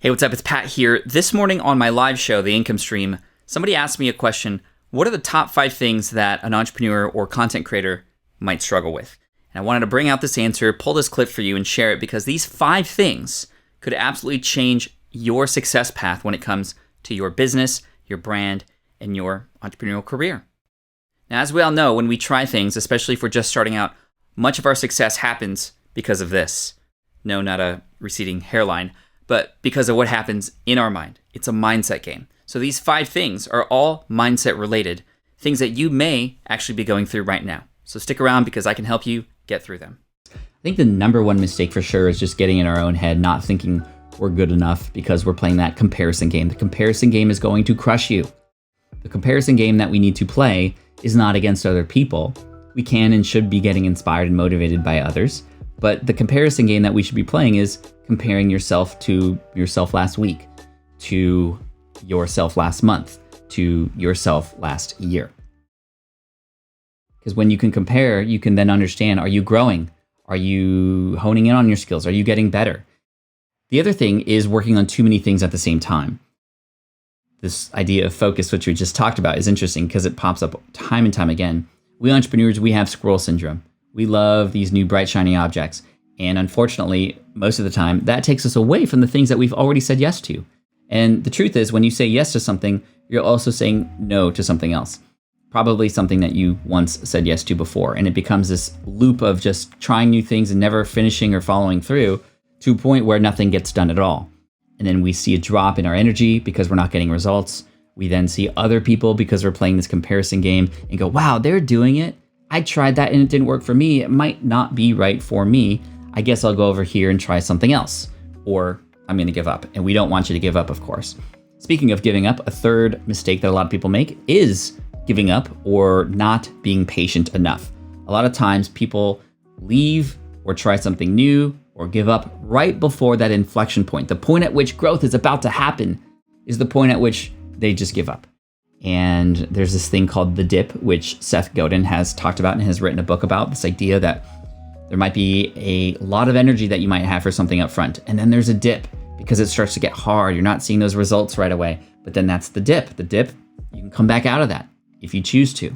Hey, what's up? It's Pat here. This morning on my live show, The Income Stream, somebody asked me a question. What are the top 5 things that an entrepreneur or content creator might struggle with? And I wanted to bring out this answer, pull this clip for you, and share it because these 5 things could absolutely change your success path when it comes to your business, your brand, and your entrepreneurial career. Now, as we all know, when we try things, especially if we're just starting out, much of our success happens because of this. No, not a receding hairline, but because of what happens in our mind. It's a mindset game. So these 5 things are all mindset related, things that you may actually be going through right now. So stick around because I can help you get through them. I think the number one mistake for sure is just getting in our own head, not thinking we're good enough because we're playing that comparison game. The comparison game is going to crush you. The comparison game that we need to play is not against other people. We can and should be getting inspired and motivated by others. But the comparison game that we should be playing is comparing yourself to yourself last week, to yourself last month, to yourself last year. Because when you can compare, you can then understand, are you growing? Are you honing in on your skills? Are you getting better? The other thing is working on too many things at the same time. This idea of focus, which we just talked about, is interesting because it pops up time and time again. We entrepreneurs, we have squirrel syndrome. We love these new bright, shiny objects. And unfortunately, most of the time, that takes us away from the things that we've already said yes to. And the truth is, when you say yes to something, you're also saying no to something else. Probably something that you once said yes to before. And it becomes this loop of just trying new things and never finishing or following through to a point where nothing gets done at all. And then we see a drop in our energy because we're not getting results. We then see other people because we're playing this comparison game and go, wow, they're doing it. I tried that and it didn't work for me. It might not be right for me. I guess I'll go over here and try something else, or I'm going to give up. And we don't want you to give up, of course. Speaking of giving up, a third mistake that a lot of people make is giving up or not being patient enough. A lot of times people leave or try something new or give up right before that inflection point. The point at which growth is about to happen is the point at which they just give up. And there's this thing called the dip, which Seth Godin has talked about and has written a book about, this idea that there might be a lot of energy that you might have for something up front. And then there's a dip because it starts to get hard. You're not seeing those results right away. But then that's the dip. The dip, you can come back out of that if you choose to.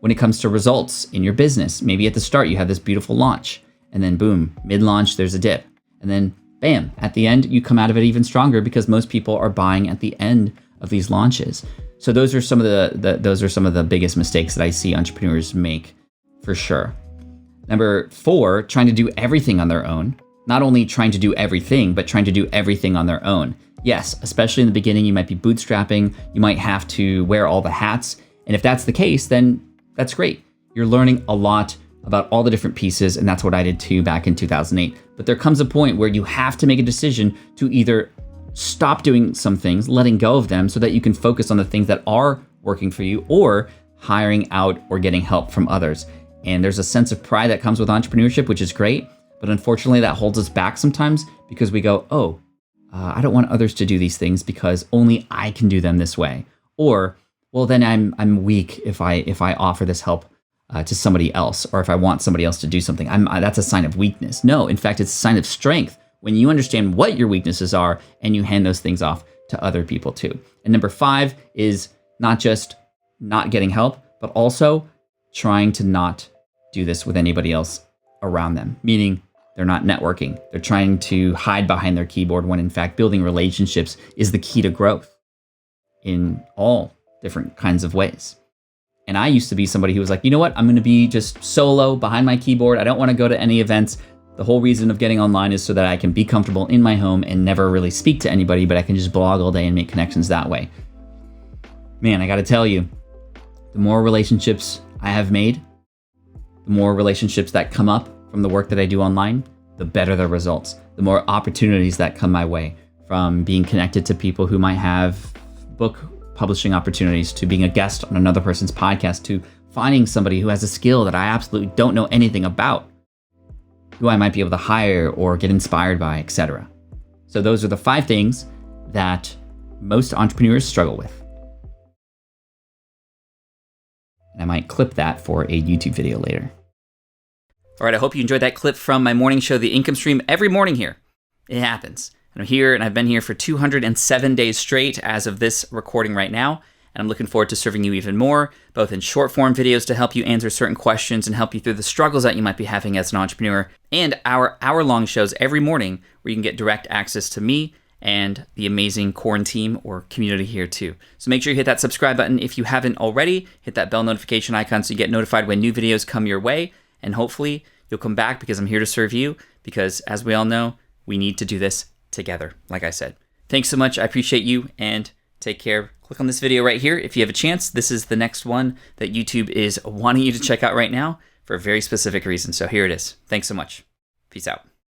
When it comes to results in your business, maybe at the start you have this beautiful launch. And then boom, mid-launch, there's a dip. And then bam, at the end, you come out of it even stronger because most people are buying at the end of these launches. So those are some of the biggest mistakes that I see entrepreneurs make for sure. Number 4, trying to do everything on their own. Not only trying to do everything, but trying to do everything on their own. Yes, especially in the beginning, you might be bootstrapping. You might have to wear all the hats. And if that's the case, then that's great. You're learning a lot about all the different pieces, and that's what I did too back in 2008. But there comes a point where you have to make a decision to either stop doing some things, letting go of them so that you can focus on the things that are working for you, or hiring out or getting help from others. And there's a sense of pride that comes with entrepreneurship, which is great. But unfortunately, that holds us back sometimes because we go, I don't want others to do these things because only I can do them this way. Or, well, then I'm weak if I offer this help to somebody else, or if I want somebody else to do something. That's a sign of weakness. No, in fact, it's a sign of strength when you understand what your weaknesses are and you hand those things off to other people too. And number 5 is not just not getting help, but also trying to not do this with anybody else around them, meaning they're not networking. They're trying to hide behind their keyboard when in fact building relationships is the key to growth in all different kinds of ways. And I used to be somebody who was like, you know what? I'm going to be just solo behind my keyboard. I don't want to go to any events. The whole reason of getting online is so that I can be comfortable in my home and never really speak to anybody, but I can just blog all day and make connections that way. Man, I got to tell you, the more relationships I have made, the more relationships that come up from the work that I do online, the better the results. The more opportunities that come my way, from being connected to people who might have book publishing opportunities, to being a guest on another person's podcast, to finding somebody who has a skill that I absolutely don't know anything about, who I might be able to hire or get inspired by, etc. So those are the 5 things that most entrepreneurs struggle with. And I might clip that for a YouTube video later. All right, I hope you enjoyed that clip from my morning show, The Income Stream, every morning here. It happens. And I'm here, and I've been here for 207 days straight as of this recording right now. And I'm looking forward to serving you even more, both in short form videos to help you answer certain questions and help you through the struggles that you might be having as an entrepreneur, and our hour-long shows every morning where you can get direct access to me and the amazing Corn team or community here too. So make sure you hit that subscribe button if you haven't already. Hit that bell notification icon so you get notified when new videos come your way. And hopefully you'll come back because I'm here to serve you, because as we all know, we need to do this together, like I said. Thanks so much. I appreciate you, and take care. Click on this video right here if you have a chance. This is the next one that YouTube is wanting you to check out right now for a very specific reason. So here it is. Thanks so much. Peace out.